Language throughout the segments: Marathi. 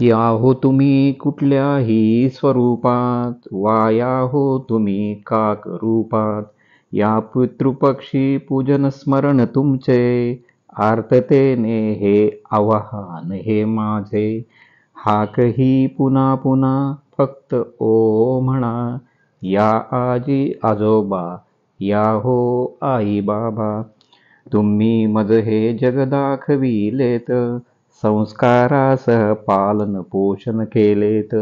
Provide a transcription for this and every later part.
या हो तुम्ही कुठल्याही स्वरूपात, वा या हो तुम्ही काक रूपात, या पितृपक्षी पूजन स्मरण तुमचे, आर्ततेने हे आवाहन हे माझे. हाकही पुन्हा पुन्हा फक्त ओ म्हणा, या आजी आजोबा, या हो आई बाबा. तुम्ही मज हे जग दाखविलेत, संस्कारासह पालन पोषण केलेत,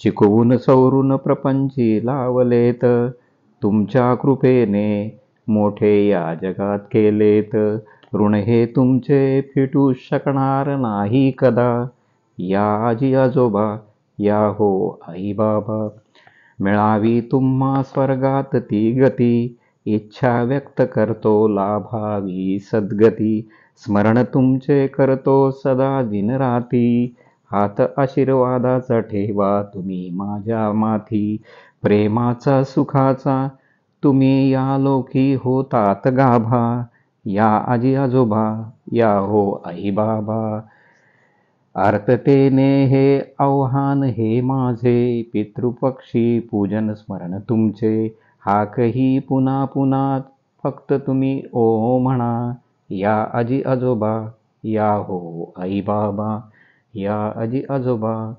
शिकवून सवरून प्रपंची लावलेत. तुमच्या कृपेने मोठे या जगात केलेत, ऋण हे तुमचे फिटू शकणार नाही कदा. या आजी आजोबा, या हो आई बाबा. मिळावी तुम्हा स्वर्गात ती गती, इच्छा व्यक्त करतो लाभावी सद्गती. स्मरण तुमचे करतो सदा दिनराती, हात आशीर्वादाचा ठेवा तुम्ही माझ्या माथी. प्रेमाचा सुखाचा तुम्ही या लोकी होतात गाभा, या आजी आजोबा, या हो आई बाबा. आर्ततेने हे आव्हान हे माझे, पितृपक्षी पूजन स्मरण तुमचे. हाकही पुन्हा पुन्हा फक्त तुम्ही ओ म्हणा, या आजी आजोबा, या हो आई बाबा, या आजी आजोबा,